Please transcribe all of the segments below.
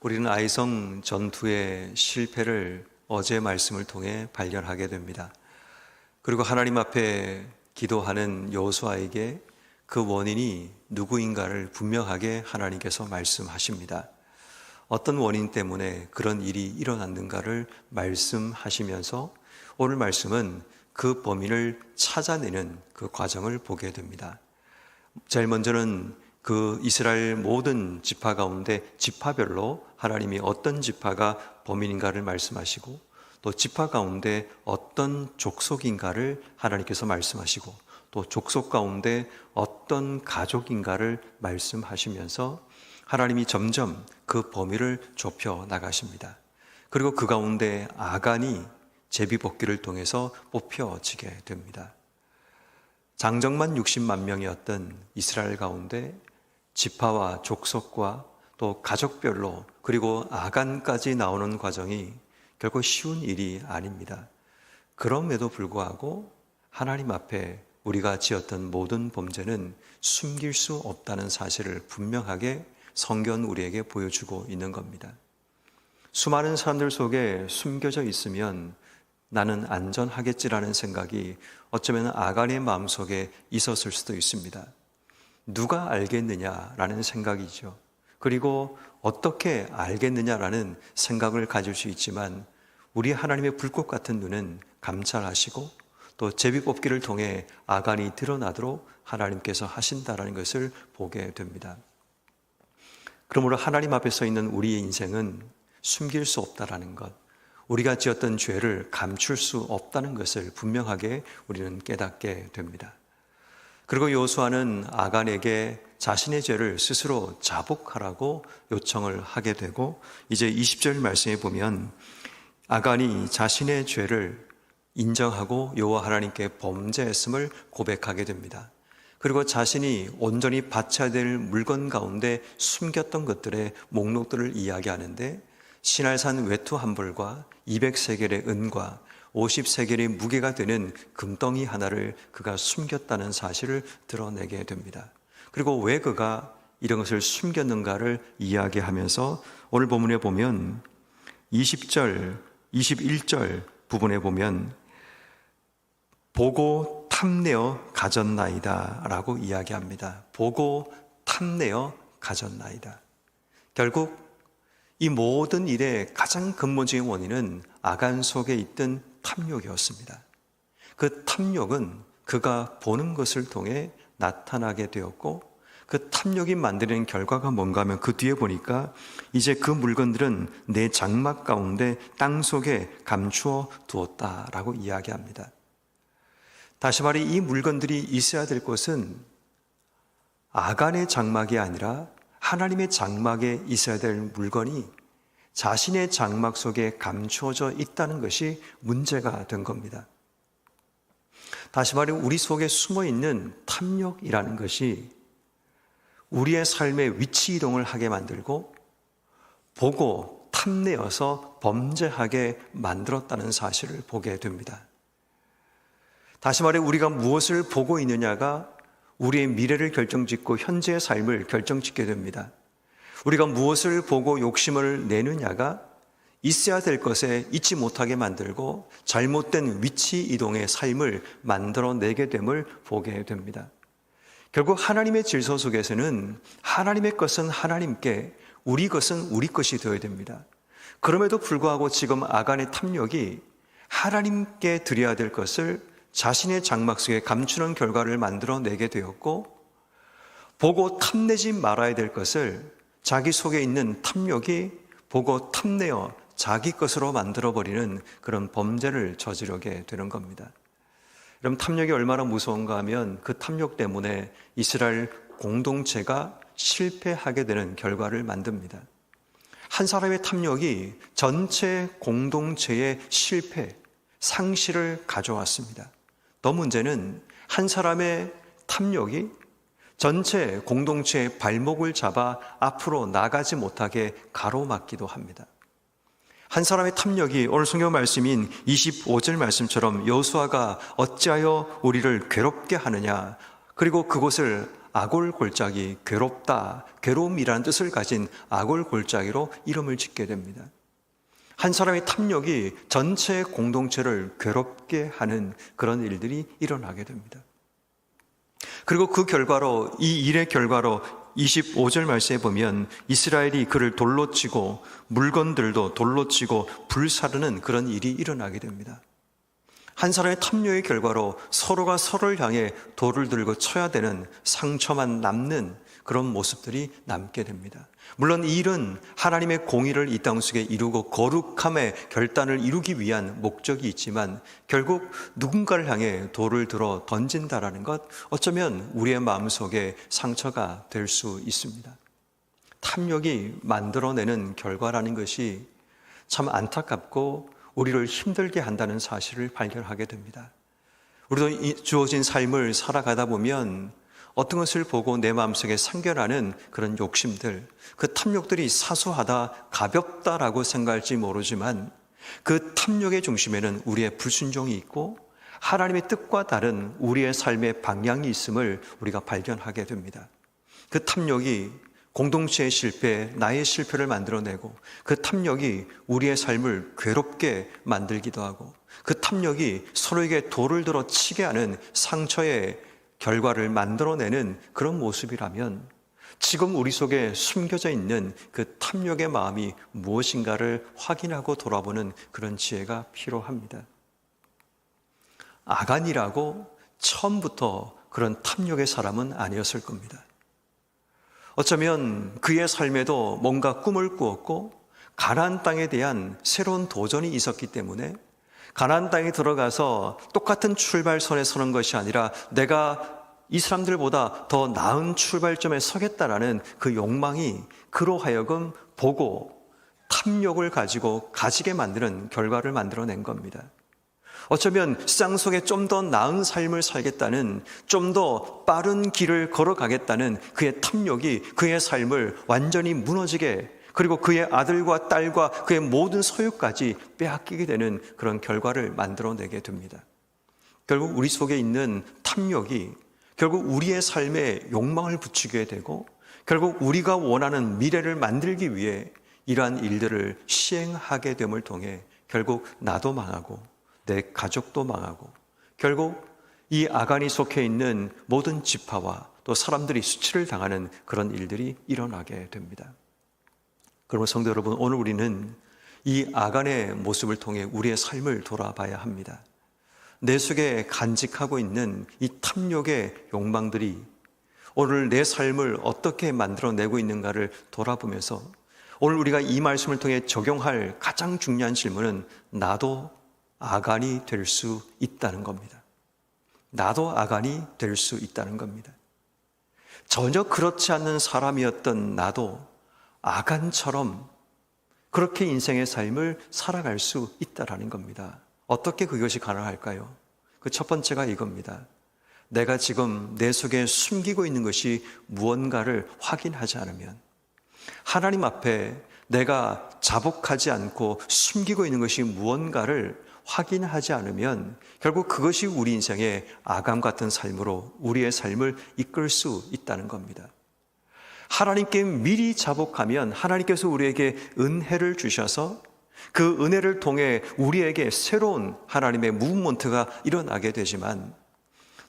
우리는 아이성 전투의 실패를 어제 말씀을 통해 발견하게 됩니다. 그리고 하나님 앞에 기도하는 여호수아에게 그 원인이 누구인가를 분명하게 하나님께서 말씀하십니다. 어떤 원인 때문에 그런 일이 일어났는가를 말씀하시면서 오늘 말씀은 그 범인을 찾아내는 그 과정을 보게 됩니다. 제일 먼저는 그 이스라엘 모든 지파 가운데 지파별로 하나님이 어떤 지파가 범인인가를 말씀하시고 또 지파 가운데 어떤 족속인가를 하나님께서 말씀하시고 또 족속 가운데 어떤 가족인가를 말씀하시면서 하나님이 점점 그 범위를 좁혀 나가십니다. 그리고 그 가운데 아간이 제비뽑기를 통해서 뽑혀지게 됩니다. 장정만 60만 명이었던 이스라엘 가운데 지파와 족속과 또 가족별로 그리고 아간까지 나오는 과정이 결코 쉬운 일이 아닙니다. 그럼에도 불구하고 하나님 앞에 우리가 지었던 모든 범죄는 숨길 수 없다는 사실을 분명하게 성경은 우리에게 보여주고 있는 겁니다. 수많은 사람들 속에 숨겨져 있으면 나는 안전하겠지라는 생각이 어쩌면 아간의 마음속에 있었을 수도 있습니다. 누가 알겠느냐라는 생각이죠. 그리고 어떻게 알겠느냐라는 생각을 가질 수 있지만 우리 하나님의 불꽃 같은 눈은 감찰하시고 또 제비뽑기를 통해 아간이 드러나도록 하나님께서 하신다라는 것을 보게 됩니다. 그러므로 하나님 앞에 서 있는 우리의 인생은 숨길 수 없다라는 것, 우리가 지었던 죄를 감출 수 없다는 것을 분명하게 우리는 깨닫게 됩니다. 그리고 여호수아는 아간에게 자신의 죄를 스스로 자복하라고 요청을 하게 되고 이제 20절 말씀에 보면 아간이 자신의 죄를 인정하고 여호와 하나님께 범죄했음을 고백하게 됩니다. 그리고 자신이 온전히 바쳐야 될 물건 가운데 숨겼던 것들의 목록들을 이야기하는데 시날산 외투 한 벌과 200세겔의 은과 50세겔의 무게가 되는 금덩이 하나를 그가 숨겼다는 사실을 드러내게 됩니다. 그리고 왜 그가 이런 것을 숨겼는가를 이야기하면서 오늘 본문에 보면 20절, 21절 부분에 보면 보고 탐내어 가졌나이다 라고 이야기합니다. 보고 탐내어 가졌나이다. 결국 이 모든 일의 가장 근본적인 원인은 아간 속에 있던 탐욕이었습니다. 그 탐욕은 그가 보는 것을 통해 나타나게 되었고 그 탐욕이 만드는 결과가 뭔가 하면 그 뒤에 보니까 이제 그 물건들은 내 장막 가운데 땅 속에 감추어 두었다라고 이야기합니다. 다시 말해 이 물건들이 있어야 될 것은 아간의 장막이 아니라 하나님의 장막에 있어야 될 물건이 자신의 장막 속에 감추어져 있다는 것이 문제가 된 겁니다. 다시 말해 우리 속에 숨어 있는 탐욕이라는 것이 우리의 삶의 위치 이동을 하게 만들고 보고 탐내어서 범죄하게 만들었다는 사실을 보게 됩니다. 다시 말해 우리가 무엇을 보고 있느냐가 우리의 미래를 결정짓고 현재의 삶을 결정짓게 됩니다. 우리가 무엇을 보고 욕심을 내느냐가 있어야 될 것에 있지 못하게 만들고 잘못된 위치 이동의 삶을 만들어내게 됨을 보게 됩니다. 결국 하나님의 질서 속에서는 하나님의 것은 하나님께, 우리 것은 우리 것이 되어야 됩니다. 그럼에도 불구하고 지금 아간의 탐욕이 하나님께 드려야 될 것을 자신의 장막 속에 감추는 결과를 만들어내게 되었고 보고 탐내지 말아야 될 것을 자기 속에 있는 탐욕이 보고 탐내어 자기 것으로 만들어버리는 그런 범죄를 저지르게 되는 겁니다. 여러분 탐욕이 얼마나 무서운가 하면 그 탐욕 때문에 이스라엘 공동체가 실패하게 되는 결과를 만듭니다. 한 사람의 탐욕이 전체 공동체의 실패, 상실을 가져왔습니다. 더 문제는 한 사람의 탐욕이 전체 공동체의 발목을 잡아 앞으로 나가지 못하게 가로막기도 합니다. 한 사람의 탐욕이 오늘 성경 말씀인 25절 말씀처럼 여호수아가 어찌하여 우리를 괴롭게 하느냐, 그리고 그곳을 아골골짜기, 괴롭다, 괴로움이라는 뜻을 가진 아골골짜기로 이름을 짓게 됩니다. 한 사람의 탐욕이 전체 공동체를 괴롭게 하는 그런 일들이 일어나게 됩니다. 그리고 그 결과로, 이 일의 결과로 25절 말씀에 보면 이스라엘이 그를 돌로 치고 물건들도 돌로 치고 불사르는 그런 일이 일어나게 됩니다. 한 사람의 탐욕의 결과로 서로가 서로를 향해 돌을 들고 쳐야 되는 상처만 남는 그런 모습들이 남게 됩니다. 물론 이 일은 하나님의 공의를 이 땅 속에 이루고 거룩함의 결단을 이루기 위한 목적이 있지만 결국 누군가를 향해 돌을 들어 던진다라는 것, 어쩌면 우리의 마음속에 상처가 될 수 있습니다. 탐욕이 만들어내는 결과라는 것이 참 안타깝고 우리를 힘들게 한다는 사실을 발견하게 됩니다. 우리도 주어진 삶을 살아가다 보면 어떤 것을 보고 내 마음속에 생겨나는 그런 욕심들, 그 탐욕들이 사소하다, 가볍다라고 생각할지 모르지만 그 탐욕의 중심에는 우리의 불순종이 있고 하나님의 뜻과 다른 우리의 삶의 방향이 있음을 우리가 발견하게 됩니다. 그 탐욕이 공동체의 실패, 나의 실패를 만들어내고 그 탐욕이 우리의 삶을 괴롭게 만들기도 하고 그 탐욕이 서로에게 돌을 들어 치게 하는 상처의 결과를 만들어내는 그런 모습이라면 지금 우리 속에 숨겨져 있는 그 탐욕의 마음이 무엇인가를 확인하고 돌아보는 그런 지혜가 필요합니다. 아간이라고 처음부터 그런 탐욕의 사람은 아니었을 겁니다. 어쩌면 그의 삶에도 뭔가 꿈을 꾸었고 가나안 땅에 대한 새로운 도전이 있었기 때문에 가나안 땅에 들어가서 똑같은 출발선에 서는 것이 아니라 내가 이 사람들보다 더 나은 출발점에 서겠다라는 그 욕망이 그로 하여금 보고 탐욕을 가지고 가지게 만드는 결과를 만들어낸 겁니다. 어쩌면 세상 속에 좀 더 나은 삶을 살겠다는, 좀 더 빠른 길을 걸어가겠다는 그의 탐욕이 그의 삶을 완전히 무너지게, 그리고 그의 아들과 딸과 그의 모든 소유까지 빼앗기게 되는 그런 결과를 만들어내게 됩니다. 결국 우리 속에 있는 탐욕이 결국 우리의 삶에 욕망을 붙이게 되고 결국 우리가 원하는 미래를 만들기 위해 이러한 일들을 시행하게 됨을 통해 결국 나도 망하고 내 가족도 망하고 결국 이 아간이 속해 있는 모든 지파와 또 사람들이 수치를 당하는 그런 일들이 일어나게 됩니다. 그러면 성도 여러분, 오늘 우리는 이 아간의 모습을 통해 우리의 삶을 돌아봐야 합니다. 내 속에 간직하고 있는 이 탐욕의 욕망들이 오늘 내 삶을 어떻게 만들어내고 있는가를 돌아보면서 오늘 우리가 이 말씀을 통해 적용할 가장 중요한 질문은 나도 아간이 될 수 있다는 겁니다. 나도 아간이 될 수 있다는 겁니다. 전혀 그렇지 않는 사람이었던 나도 아간처럼 그렇게 인생의 삶을 살아갈 수 있다라는 겁니다. 어떻게 그것이 가능할까요? 그 첫 번째가 이겁니다. 내가 지금 내 속에 숨기고 있는 것이 무언가를 확인하지 않으면, 하나님 앞에 내가 자복하지 않고 숨기고 있는 것이 무언가를 확인하지 않으면 결국 그것이 우리 인생의 아간 같은 삶으로 우리의 삶을 이끌 수 있다는 겁니다. 하나님께 미리 자복하면 하나님께서 우리에게 은혜를 주셔서 그 은혜를 통해 우리에게 새로운 하나님의 무브먼트가 일어나게 되지만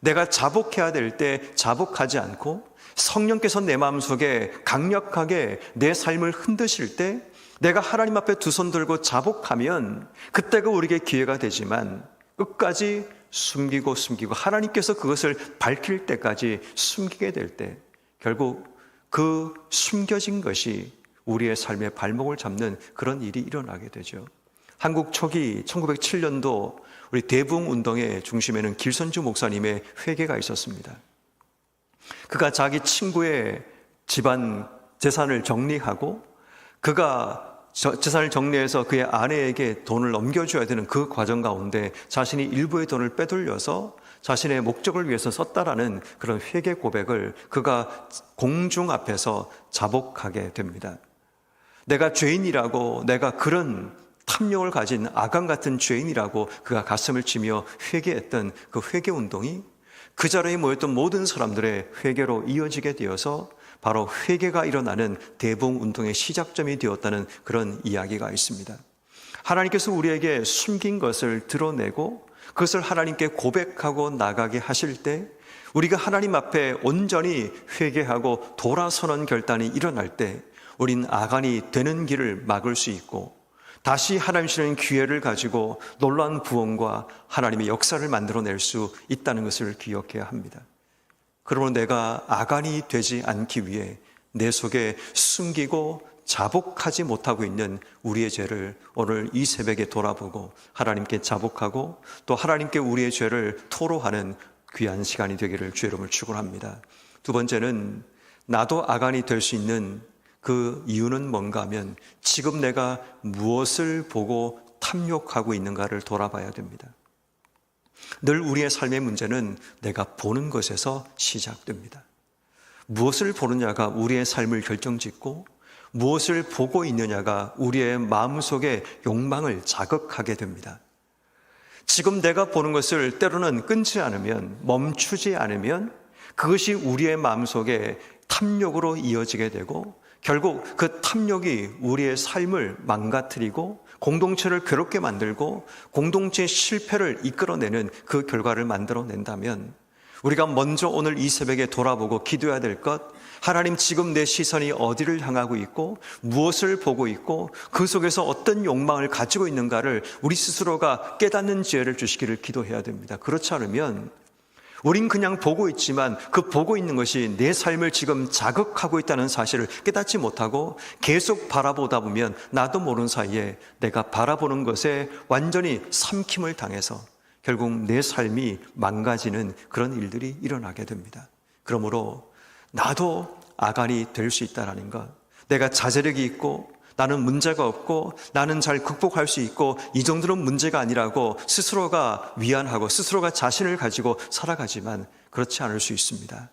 내가 자복해야 될 때 자복하지 않고 성령께서 내 마음속에 강력하게 내 삶을 흔드실 때 내가 하나님 앞에 두 손 들고 자복하면 그때가 우리에게 기회가 되지만 끝까지 숨기고 하나님께서 그것을 밝힐 때까지 숨기게 될 때 결국 그 숨겨진 것이 우리의 삶의 발목을 잡는 그런 일이 일어나게 되죠. 한국 초기 1907년도 우리 대붕운동의 중심에는 길선주 목사님의 회개가 있었습니다. 그가 자기 친구의 집안 재산을 정리하고 그가 재산을 정리해서 그의 아내에게 돈을 넘겨줘야 되는 그 과정 가운데 자신이 일부의 돈을 빼돌려서 자신의 목적을 위해서 썼다라는 그런 회개 고백을 그가 공중 앞에서 자복하게 됩니다. 내가 죄인이라고, 내가 그런 탐욕을 가진 아간 같은 죄인이라고 그가 가슴을 치며 회개했던 그 회개 운동이 그 자리에 모였던 모든 사람들의 회개로 이어지게 되어서 바로 회개가 일어나는 대봉운동의 시작점이 되었다는 그런 이야기가 있습니다. 하나님께서 우리에게 숨긴 것을 드러내고 그것을 하나님께 고백하고 나가게 하실 때, 우리가 하나님 앞에 온전히 회개하고 돌아서는 결단이 일어날 때 우린 아간이 되는 길을 막을 수 있고 다시 하나님 주시는 기회를 가지고 놀라운 구원과 하나님의 역사를 만들어낼 수 있다는 것을 기억해야 합니다. 그러므로 내가 아간이 되지 않기 위해 내 속에 숨기고 자복하지 못하고 있는 우리의 죄를 오늘 이 새벽에 돌아보고 하나님께 자복하고 또 하나님께 우리의 죄를 토로하는 귀한 시간이 되기를 주의 이름으로 축원합니다. 두 번째는 나도 아간이 될 수 있는 그 이유는 뭔가 하면 지금 내가 무엇을 보고 탐욕하고 있는가를 돌아봐야 됩니다. 늘 우리의 삶의 문제는 내가 보는 것에서 시작됩니다. 무엇을 보느냐가 우리의 삶을 결정짓고 무엇을 보고 있느냐가 우리의 마음속의 욕망을 자극하게 됩니다. 지금 내가 보는 것을 때로는 끊지 않으면, 멈추지 않으면 그것이 우리의 마음속에 탐욕으로 이어지게 되고 결국 그 탐욕이 우리의 삶을 망가뜨리고 공동체를 괴롭게 만들고 공동체의 실패를 이끌어내는 그 결과를 만들어낸다면 우리가 먼저 오늘 이 새벽에 돌아보고 기도해야 될 것, 하나님 지금 내 시선이 어디를 향하고 있고 무엇을 보고 있고 그 속에서 어떤 욕망을 가지고 있는가를 우리 스스로가 깨닫는 지혜를 주시기를 기도해야 됩니다. 그렇지 않으면 우린 그냥 보고 있지만 그 보고 있는 것이 내 삶을 지금 자극하고 있다는 사실을 깨닫지 못하고 계속 바라보다 보면 나도 모르는 사이에 내가 바라보는 것에 완전히 삼킴을 당해서 결국 내 삶이 망가지는 그런 일들이 일어나게 됩니다. 그러므로 나도 아간이 될 수 있다는 것, 내가 자제력이 있고 나는 문제가 없고 나는 잘 극복할 수 있고 이 정도는 문제가 아니라고 스스로가 위안하고 스스로가 자신을 가지고 살아가지만 그렇지 않을 수 있습니다.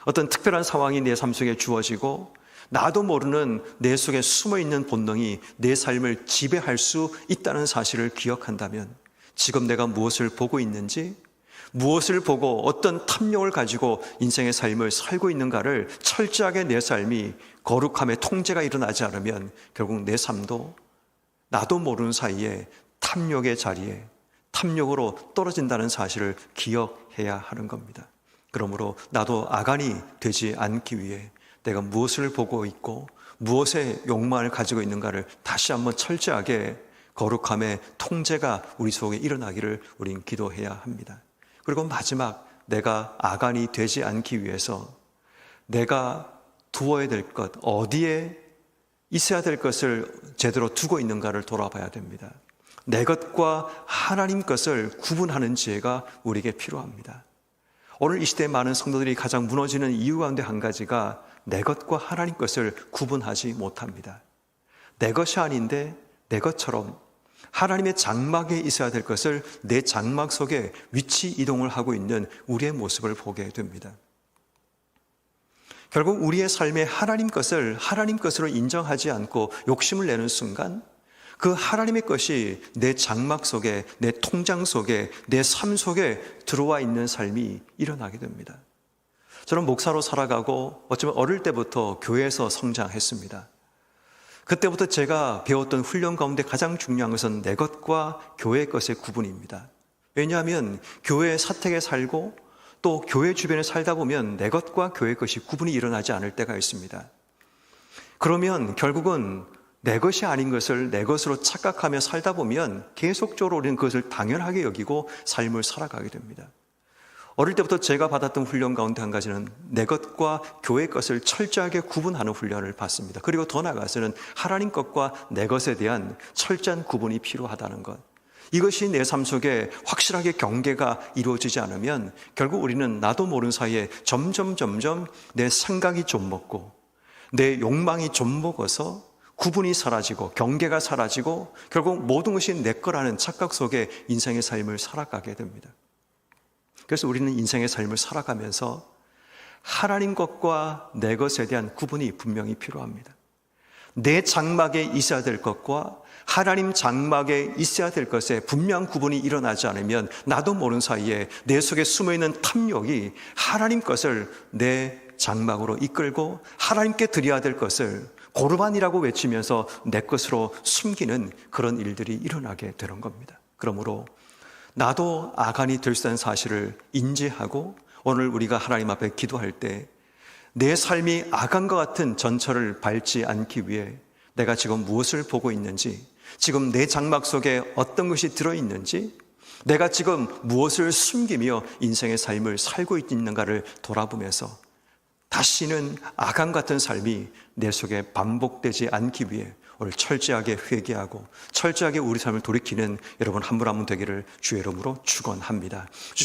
어떤 특별한 상황이 내 삶 속에 주어지고 나도 모르는 내 속에 숨어있는 본능이 내 삶을 지배할 수 있다는 사실을 기억한다면 지금 내가 무엇을 보고 있는지, 무엇을 보고 어떤 탐욕을 가지고 인생의 삶을 살고 있는가를 철저하게 내 삶이 거룩함의 통제가 일어나지 않으면 결국 내 삶도 나도 모르는 사이에 탐욕의 자리에 탐욕으로 떨어진다는 사실을 기억해야 하는 겁니다. 그러므로 나도 아간이 되지 않기 위해 내가 무엇을 보고 있고 무엇의 욕망을 가지고 있는가를 다시 한번 철저하게 거룩함의 통제가 우리 속에 일어나기를 우린 기도해야 합니다. 그리고 마지막, 내가 아간이 되지 않기 위해서 내가 두어야 될 것, 어디에 있어야 될 것을 제대로 두고 있는가를 돌아봐야 됩니다. 내 것과 하나님 것을 구분하는 지혜가 우리에게 필요합니다. 오늘 이 시대에 많은 성도들이 가장 무너지는 이유 가운데 한 가지가 내 것과 하나님 것을 구분하지 못합니다. 내 것이 아닌데 내 것처럼 하나님의 장막에 있어야 될 것을 내 장막 속에 위치 이동을 하고 있는 우리의 모습을 보게 됩니다. 결국 우리의 삶에 하나님 것을 하나님 것으로 인정하지 않고 욕심을 내는 순간 그 하나님의 것이 내 장막 속에, 내 통장 속에, 내 삶 속에 들어와 있는 삶이 일어나게 됩니다. 저는 목사로 살아가고 어쩌면 어릴 때부터 교회에서 성장했습니다. 그때부터 제가 배웠던 훈련 가운데 가장 중요한 것은 내 것과 교회의 것의 구분입니다. 왜냐하면 교회 사택에 살고 또 교회 주변에 살다 보면 내 것과 교회의 것이 구분이 일어나지 않을 때가 있습니다. 그러면 결국은 내 것이 아닌 것을 내 것으로 착각하며 살다 보면 계속적으로 우리는 그것을 당연하게 여기고 삶을 살아가게 됩니다. 어릴 때부터 제가 받았던 훈련 가운데 한 가지는 내 것과 교회 것을 철저하게 구분하는 훈련을 받습니다. 그리고 더 나아가서는 하나님 것과 내 것에 대한 철저한 구분이 필요하다는 것. 이것이 내 삶 속에 확실하게 경계가 이루어지지 않으면 결국 우리는 나도 모르는 사이에 점점 내 생각이 좀 먹고 내 욕망이 좀 먹어서 구분이 사라지고 경계가 사라지고 결국 모든 것이 내 거라는 착각 속에 인생의 삶을 살아가게 됩니다. 그래서 우리는 인생의 삶을 살아가면서 하나님 것과 내 것에 대한 구분이 분명히 필요합니다. 내 장막에 있어야 될 것과 하나님 장막에 있어야 될 것에 분명한 구분이 일어나지 않으면 나도 모르는 사이에 내 속에 숨어있는 탐욕이 하나님 것을 내 장막으로 이끌고 하나님께 드려야 될 것을 고르반이라고 외치면서 내 것으로 숨기는 그런 일들이 일어나게 되는 겁니다. 그러므로 나도 아간이 될 수 있다는 사실을 인지하고 오늘 우리가 하나님 앞에 기도할 때 내 삶이 아간과 같은 전철을 밟지 않기 위해 내가 지금 무엇을 보고 있는지, 지금 내 장막 속에 어떤 것이 들어있는지, 내가 지금 무엇을 숨기며 인생의 삶을 살고 있는가를 돌아보면서 다시는 아간 같은 삶이 내 속에 반복되지 않기 위해 오늘 철저하게 회개하고 철저하게 우리 삶을 돌이키는 여러분 한 분 한 분 되기를 주의 이름으로 축원합니다.